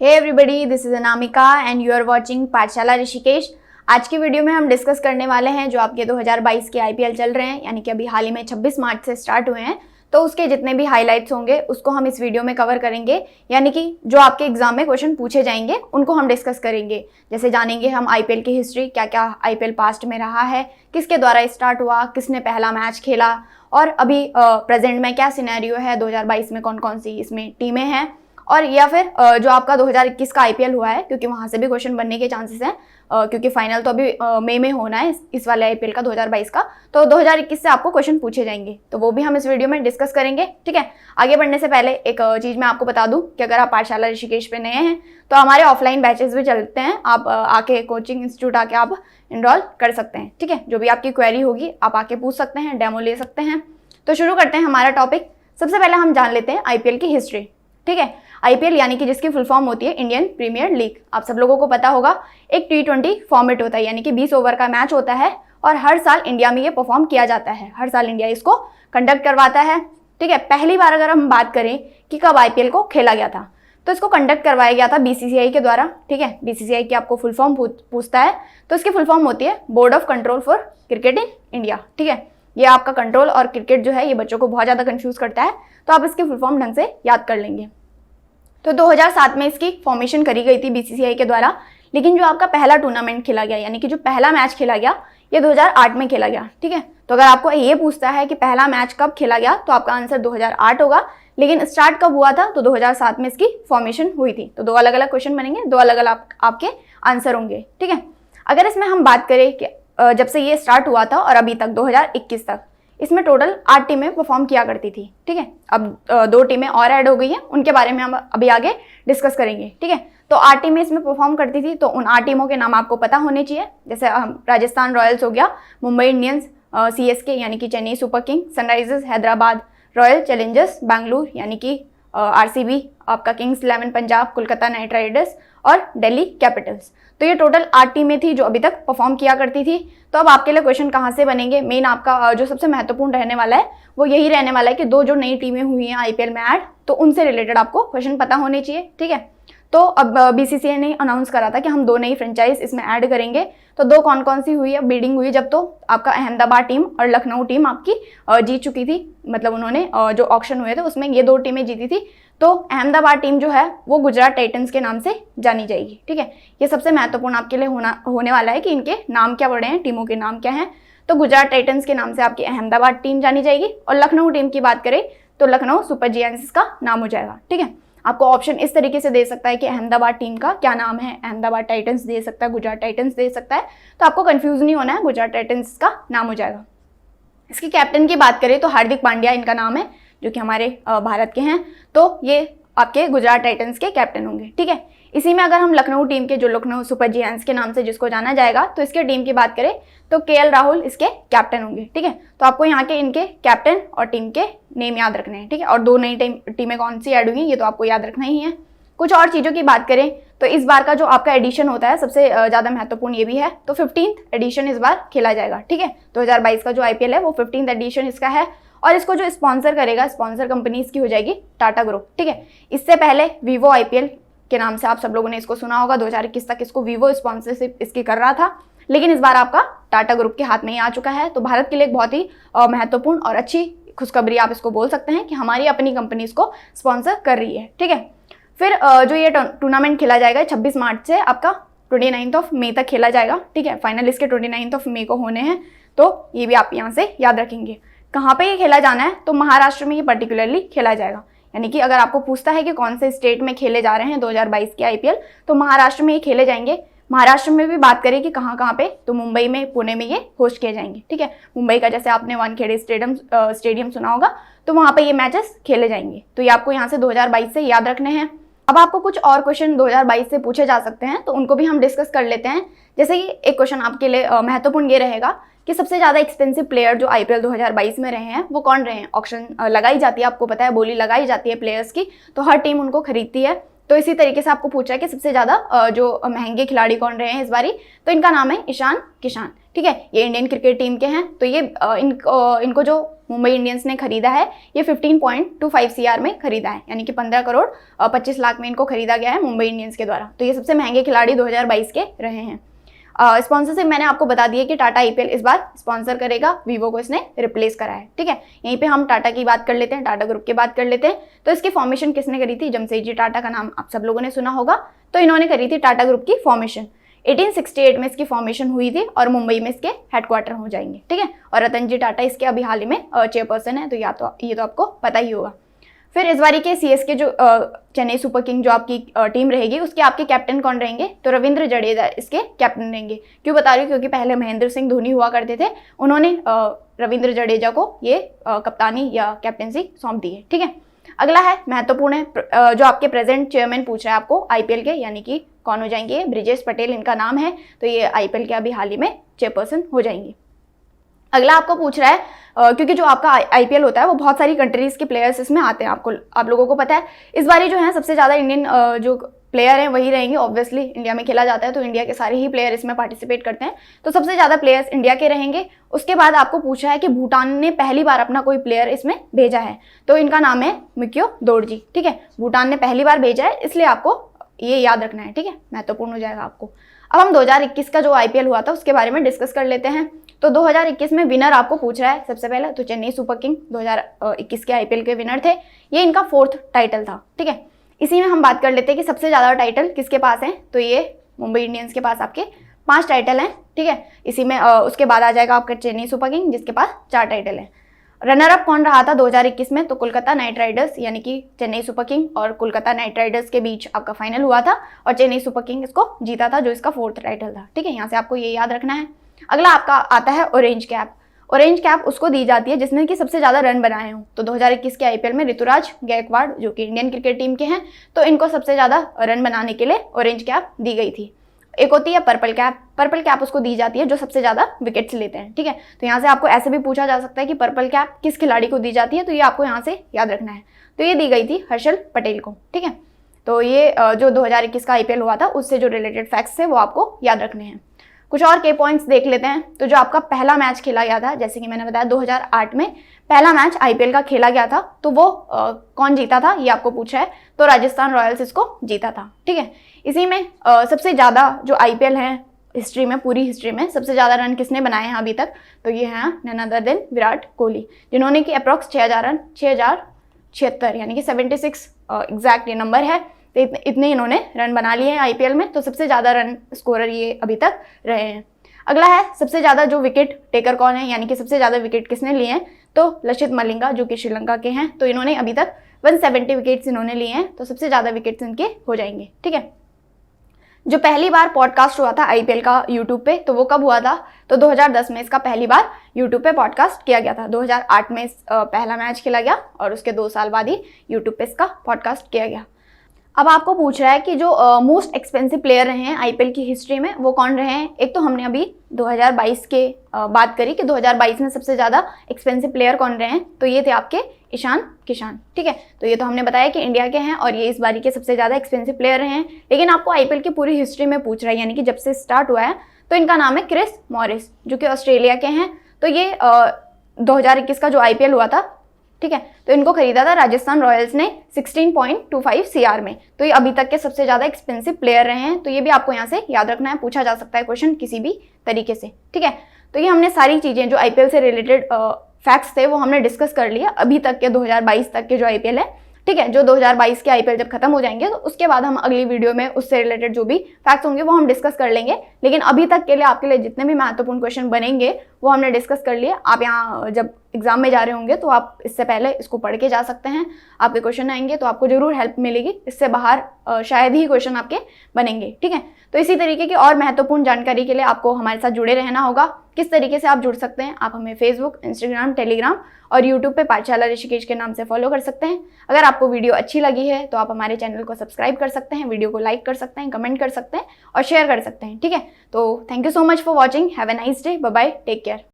Hey everybody, this is Anamika and you are watching Pathshala Rishikesh. आज की video में हम डिस्कस करने वाले हैं जो आपके 2022 के आईपीएल चल रहे हैं, यानी कि अभी हाल ही में 26 मार्च से स्टार्ट हुए हैं। तो उसके जितने भी हाइलाइट्स होंगे उसको हम इस वीडियो में कवर करेंगे, यानी कि जो आपके एग्जाम में क्वेश्चन पूछे जाएंगे उनको हम डिस्कस करेंगे। जैसे जानेंगे हम आईपीएल की हिस्ट्री, क्या क्या आईपीएल पास्ट में रहा है, किसके द्वारा स्टार्ट हुआ, किसने पहला मैच खेला, और अभी प्रेजेंट में क्या सिनेरियो है, 2022 में कौन कौन सी इसमें टीमें हैं, और या फिर जो आपका 2021 का आईपीएल हुआ है, क्योंकि वहाँ से भी क्वेश्चन बनने के चांसेस हैं, क्योंकि फाइनल तो अभी मई में होना है इस वाले आईपीएल का 2022 का। तो 2021 से आपको क्वेश्चन पूछे जाएंगे, तो वो भी हम इस वीडियो में डिस्कस करेंगे। ठीक है, आगे बढ़ने से पहले एक चीज़ मैं आपको बता दूं कि अगर आप पाठशाला ऋषिकेश पे नए हैं तो हमारे ऑफलाइन बैचेस भी चलते हैं। आप आके कोचिंग इंस्टीट्यूट आके आप इनरोल कर सकते हैं। ठीक है, जो भी आपकी क्वेरी होगी आप आके पूछ सकते हैं, डेमो ले सकते हैं। तो शुरू करते हैं हमारा टॉपिक। सबसे पहले हम जान लेते हैं आईपीएल की हिस्ट्री। ठीक है, आईपीएल यानी कि जिसकी फुल फॉर्म होती है इंडियन प्रीमियर लीग। आप सब लोगों को पता होगा, एक T20 फॉर्मेट होता है, यानी कि 20 ओवर का मैच होता है, और हर साल इंडिया में ये परफॉर्म किया जाता है। हर साल इंडिया इसको कंडक्ट करवाता है। ठीक है, पहली बार अगर हम बात करें कि कब आईपीएल को खेला गया था, तो इसको कंडक्ट करवाया गया था बीसीसीआई के द्वारा। ठीक है, बीसीसीआई की आपको फुल फॉर्म पूछता है, तो इसकी फुल फॉर्म होती है board of control for cricket in India. ठीक है, ये आपका कंट्रोल और क्रिकेट जो है ये बच्चों को बहुत ज़्यादा कंफ्यूज करता है, तो आप इसकी फुल फॉर्म ढंग से याद कर लेंगे। तो 2007 में इसकी फॉर्मेशन करी गई थी बीसीसीआई के द्वारा, लेकिन जो आपका पहला टूर्नामेंट खेला गया, यानी कि जो पहला मैच खेला गया, ये 2008 में खेला गया। ठीक है, तो अगर आपको ये पूछता है कि पहला मैच कब खेला गया, तो आपका आंसर 2008 होगा, लेकिन स्टार्ट कब हुआ था, तो 2007 में इसकी फॉर्मेशन हुई थी। तो दो अलग अलग क्वेश्चन बनेंगे, दो अलग अलग आपके आंसर होंगे। ठीक है, अगर इसमें हम बात करें कि जब से ये स्टार्ट हुआ था और अभी तक 2021 तक, इसमें टोटल 8 टीमें परफॉर्म किया करती थी। ठीक है, अब 2 टीमें और ऐड हो गई हैं, उनके बारे में हम अभी आगे डिस्कस करेंगे। ठीक है, तो 8 टीमें इसमें परफॉर्म करती थी, तो उन 8 टीमों के नाम आपको पता होने चाहिए। जैसे राजस्थान रॉयल्स हो गया, मुंबई इंडियंस, CSK यानी कि Chennai super king, Sunrisers Hyderabad, royal Challengers Bangalore यानी कि RCB, आपका Kings 11 Punjab, Kolkata night Riders और दिल्ली कैपिटल्स। तो ये टोटल 8 टीमें थी जो अभी तक परफॉर्म किया करती थी। तो अब आपके लिए क्वेश्चन कहाँ से बनेंगे, मेन आपका जो सबसे महत्वपूर्ण रहने वाला है वो यही रहने वाला है कि दो जो नई टीमें हुई हैं आईपीएल में ऐड, तो उनसे रिलेटेड आपको क्वेश्चन पता होने चाहिए। ठीक है, तो अब बीसीसीआई ने अनाउंस करा था कि हम 2 नई फ्रेंचाइज इसमें ऐड करेंगे। तो 2 कौन कौन सी हुई है, बिडिंग हुई जब, तो आपका अहमदाबाद टीम और लखनऊ टीम आपकी जीत चुकी थी, मतलब उन्होंने जो ऑक्शन हुए थे उसमें ये 2 टीमें जीती थी। तो अहमदाबाद टीम जो है वो गुजरात टाइटंस के नाम से जानी जाएगी। ठीक है, ये सबसे महत्वपूर्ण आपके लिए होने वाला है कि इनके नाम क्या पड़े हैं, टीमों के नाम क्या हैं। तो गुजरात टाइटंस के नाम से आपकी अहमदाबाद टीम जानी जाएगी, और लखनऊ टीम की बात करें तो लखनऊ सुपर जायंट्स का नाम हो जाएगा। ठीक है, आपको ऑप्शन इस तरीके से दे सकता है कि अहमदाबाद टीम का क्या नाम है, अहमदाबाद टाइटंस दे सकता है, गुजरात टाइटंस दे सकता है, तो आपको कंफ्यूज नहीं होना है, गुजरात टाइटंस का नाम हो जाएगा। इसके कैप्टन की बात करें तो हार्दिक पांड्या इनका नाम है, जो कि हमारे भारत के हैं, तो ये आपके गुजरात टाइटंस के कैप्टन होंगे। ठीक है, इसी में अगर हम लखनऊ टीम के, जो लखनऊ सुपर जायंट्स के नाम से जिसको जाना जाएगा, तो इसके टीम की बात करें तो KL राहुल इसके कैप्टन होंगे। ठीक है, तो आपको यहाँ के इनके कैप्टन और टीम के नेम याद रखने हैं। ठीक है, और 2 नई टीमें कौन सी ऐड हुई ये तो आपको याद रखना ही है। कुछ और चीज़ों की बात करें तो इस बार का जो आपका एडिशन होता है सबसे ज़्यादा महत्वपूर्ण ये भी है, तो 15th एडिशन इस बार खेला जाएगा। ठीक है, 2022 का जो आईपीएल है वो 15th एडिशन इसका है, और इसको जो स्पॉन्सर करेगा, स्पॉन्सर कंपनी इसकी हो जाएगी टाटा ग्रुप। ठीक है, इससे पहले वीवो आईपीएल के नाम से आप सब लोगों ने इसको सुना होगा, 2021 तक इसको वीवो स्पॉन्सरशिप इसकी कर रहा था, लेकिन इस बार आपका टाटा ग्रुप के हाथ में ही आ चुका है। तो भारत के लिए एक बहुत ही महत्वपूर्ण और अच्छी खुशखबरी आप इसको बोल सकते हैं कि हमारी अपनी कंपनी इसको स्पॉन्सर कर रही है। ठीक है, फिर जो ये टूर्नामेंट खेला जाएगा 26 मार्च से आपका 29 मई तक खेला जाएगा। ठीक है, फाइनल इसके 29 मई को होने हैं, तो ये भी आप यहाँ से याद रखेंगे। कहाँ पे ये खेला जाना है, तो महाराष्ट्र में ये पर्टिकुलरली खेला जाएगा। यानी कि अगर आपको पूछता है कि कौन से स्टेट में खेले जा रहे हैं 2022 के आईपीएल, तो महाराष्ट्र में ये खेले जाएंगे। महाराष्ट्र में भी बात करें कि कहाँ कहाँ पे, तो मुंबई में, पुणे में ये होस्ट किए जाएंगे। ठीक है, मुंबई का जैसे आपने वानखेड़े स्टेडियम सुना होगा, तो वहाँ पे ये मैचेस खेले जाएंगे। तो ये आपको यहाँ से 2022 से याद रखने हैं। अब आपको कुछ और क्वेश्चन 2022 से पूछे जा सकते हैं, तो उनको भी हम डिस्कस कर लेते हैं। जैसे कि एक क्वेश्चन आपके लिए महत्वपूर्ण ये रहेगा कि सबसे ज़्यादा एक्सपेंसिव प्लेयर जो आईपीएल 2022 में रहे हैं वो कौन रहे हैं। ऑक्शन लगाई जाती है, आपको पता है, बोली लगाई जाती है प्लेयर्स की, तो हर टीम उनको खरीदती है। तो इसी तरीके से आपको पूछा है कि सबसे ज़्यादा जो महंगे खिलाड़ी कौन रहे हैं इस बारी, तो इनका नाम है ईशान किशन। ठीक है, ये इंडियन क्रिकेट टीम के हैं। तो ये इनको जो मुंबई इंडियंस ने खरीदा है ये 15.25 CR में खरीदा है, यानी कि 15 करोड़ 25 लाख में इनको खरीदा गया है मुंबई इंडियंस के द्वारा। तो ये सबसे महंगे खिलाड़ी 2022 के रहे हैं। स्पॉन्सरशिप मैंने आपको बता दिया कि टाटा IPL इस बार स्पॉन्सर करेगा, वीवो को इसने रिप्लेस करा है। ठीक है, यहीं पे हम टाटा की बात कर लेते हैं, टाटा ग्रुप की बात कर लेते हैं। तो इसकी फॉर्मेशन किसने करी थी? जमशेदजी टाटा का नाम आप सब लोगों ने सुना होगा। तो इन्होंने करी थी टाटा ग्रुप की फॉर्मेशन। 1868 में इसकी फॉर्मेशन हुई थी और मुंबई में इसके हेडक्वार्टर हो जाएंगे। ठीक है, और रतन जी टाटा इसके अभी हाल ही में चेयरपर्सन है। तो ये तो आपको पता ही होगा। फिर इस बारी के CSK जो चेन्नई सुपर किंग जो आपकी टीम रहेगी, उसके आपके कैप्टन कौन रहेंगे? तो रविंद्र जडेजा इसके कैप्टन रहेंगे। क्यों बता रही हूँ? क्योंकि पहले महेंद्र सिंह धोनी हुआ करते थे, उन्होंने रविंद्र जडेजा को ये कप्तानी या कैप्टनसी सौंप दी है। ठीक है, अगला है महत्वपूर्ण है, जो आपके प्रेजेंट चेयरमैन पूछ रहा है आपको IPL के, यानी कि कौन हो जाएंगे? ब्रिजेश पटेल इनका नाम है। तो ये IPL के अभी हाल ही में चेयरपर्सन हो जाएंगे। अगला आपको पूछ रहा है क्योंकि जो आपका IPL होता है वो बहुत सारी कंट्रीज के प्लेयर्स इसमें आते हैं, आप लोगों को पता है। इस बारी जो है सबसे ज़्यादा इंडियन जो प्लेयर हैं वही रहेंगे। ऑब्वियसली इंडिया में खेला जाता है तो इंडिया के सारे ही प्लेयर इसमें पार्टिसिपेट करते हैं, तो सबसे ज़्यादा प्लेयर्स इंडिया के रहेंगे। उसके बाद आपको पूछा है कि भूटान ने पहली बार अपना कोई प्लेयर इसमें भेजा है, तो इनका नाम है मिक्यो दोरजी। ठीक है, भूटान ने पहली बार भेजा है, इसलिए आपको ये याद रखना है। ठीक है, महत्वपूर्ण हो जाएगा आपको। अब हम 2021 का जो IPL हुआ था उसके बारे में डिस्कस कर लेते हैं। तो 2021 में विनर आपको पूछ रहा है सबसे पहले, तो चेन्नई सुपर किंग 2021 के IPL के विनर थे। ये इनका 4th टाइटल था। ठीक है, इसी में हम बात कर लेते हैं कि सबसे ज़्यादा टाइटल किसके पास हैं। तो ये मुंबई इंडियंस के पास आपके 5 टाइटल हैं। ठीक है, इसी में उसके बाद आ जाएगा आपका चेन्नई सुपर किंग जिसके पास 4 टाइटल हैं। रनर अप कौन रहा था 2021 में? तो कोलकाता नाइट राइडर्स, यानी कि चेन्नई सुपर किंग और कोलकाता नाइट राइडर्स के बीच आपका फाइनल हुआ था और चेन्नई सुपर किंग इसको जीता था, जो इसका 4th टाइटल था। ठीक है, यहाँ से आपको ये याद रखना है। अगला आपका आता है ऑरेंज कैप। ऑरेंज कैप उसको दी जाती है जिसने कि सबसे ज़्यादा रन बनाए हों। तो 2021 के IPL में ऋतुराज गायकवाड़ जो कि इंडियन क्रिकेट टीम के हैं, तो इनको सबसे ज़्यादा रन बनाने के लिए ऑरेंज कैप दी गई थी। एक होती है पर्पल कैप। पर्पल कैप उसको दी जाती है जो सबसे ज़्यादा विकेट्स लेते हैं। ठीक है, तो यहाँ से आपको ऐसे भी पूछा जा सकता है कि पर्पल कैप किस खिलाड़ी को दी जाती है, तो ये आपको यहाँ से याद रखना है। तो ये दी गई थी हर्षल पटेल को। ठीक है, तो ये जो 2021 का IPL हुआ था उससे जो रिलेटेड फैक्ट्स थे वो आपको याद रखने हैं। कुछ और के पॉइंट्स देख लेते हैं। तो जो आपका पहला मैच खेला गया था, जैसे कि मैंने बताया 2008 में पहला मैच IPL का खेला गया था, तो वो कौन जीता था ये आपको पूछा है। तो राजस्थान रॉयल्स इसको जीता था। ठीक है, इसी में सबसे ज़्यादा जो IPL है हिस्ट्री में, पूरी हिस्ट्री में सबसे ज़्यादा रन किसने बनाए हैं अभी तक? तो ये हैं none other than Virat Kohli, जिन्होंने कि अप्रॉक्स 6000 रन, 6076 यानी कि 76 एग्जैक्ट ये नंबर है। तो इतने इन्होंने रन बना लिए हैं IPL में, तो सबसे ज़्यादा रन स्कोरर ये अभी तक रहे हैं। अगला है सबसे ज़्यादा जो विकेट टेकर कौन है, यानी कि सबसे ज़्यादा विकेट किसने लिए हैं? तो लसित मलिंगा जो कि श्रीलंका के हैं, तो इन्होंने अभी तक 170 विकेट्स इन्होंने लिए हैं, तो सबसे ज़्यादा विकेट्स इनके हो जाएंगे। ठीक है, जो पहली बार पॉडकास्ट हुआ था IPL का यूट्यूब पे, तो वो कब हुआ था? तो 2010 में इसका पहली बार यूट्यूब पे पॉडकास्ट किया गया था। 2008 में पहला मैच खेला गया और उसके 2 साल बाद ही यूट्यूब पे इसका पॉडकास्ट किया गया। अब आपको पूछ रहा है कि जो मोस्ट एक्सपेंसिव प्लेयर रहे हैं IPL की हिस्ट्री में वो कौन रहे हैं। एक तो हमने अभी 2022 के बात करी कि 2022 में सबसे ज़्यादा एक्सपेंसिव प्लेयर कौन रहे हैं, तो ये थे आपके ईशान किशन। ठीक है, तो ये तो हमने बताया कि इंडिया के हैं और ये इस बारी के सबसे ज़्यादा एक्सपेंसिव प्लेयर रहे हैं। लेकिन आपको IPL की पूरी हिस्ट्री में पूछ रहा है, यानी कि जब से स्टार्ट हुआ है, तो इनका नाम है क्रिस मॉरिस जो कि ऑस्ट्रेलिया के हैं। तो ये 2021 का जो IPL हुआ था, ठीक है, तो इनको खरीदा था राजस्थान रॉयल्स ने 16.25 CR में। तो ये अभी तक के सबसे ज़्यादा एक्सपेंसिव प्लेयर रहे हैं। तो ये भी आपको यहाँ से याद रखना है, पूछा जा सकता है क्वेश्चन किसी भी तरीके से। ठीक है, तो ये हमने सारी चीज़ें जो IPL से रिलेटेड फैक्ट्स थे वो हमने डिस्कस कर लिया अभी तक के 2022 तक के जो IPL है। ठीक है, जो 2022 के IPL जब खत्म हो जाएंगे तो उसके बाद हम अगली वीडियो में उससे रिलेटेड जो भी फैक्ट्स होंगे वो हम डिस्कस कर लेंगे। लेकिन अभी तक के लिए आपके लिए जितने भी महत्वपूर्ण क्वेश्चन बनेंगे वो हमने डिस्कस कर लिए। आप यहाँ जब एग्जाम में जा रहे होंगे तो आप इससे पहले इसको पढ़ के जा सकते हैं। आपके क्वेश्चन आएंगे तो आपको जरूर हेल्प मिलेगी, इससे बाहर शायद ही क्वेश्चन आपके बनेंगे। ठीक है, तो इसी तरीके की और महत्वपूर्ण जानकारी के लिए आपको हमारे साथ जुड़े रहना होगा। किस तरीके से आप जुड़ सकते हैं? आप हमें फेसबुक, इंस्टाग्राम, टेलीग्राम और यूट्यूब पे पाठशाला ऋषिकेश के नाम से फॉलो कर सकते हैं। अगर आपको वीडियो अच्छी लगी है तो आप हमारे चैनल को सब्सक्राइब कर सकते हैं, वीडियो को लाइक कर सकते हैं, कमेंट कर सकते हैं और शेयर कर सकते हैं। ठीक है, तो thank you so much for watching. Have a nice day, bye bye, take care.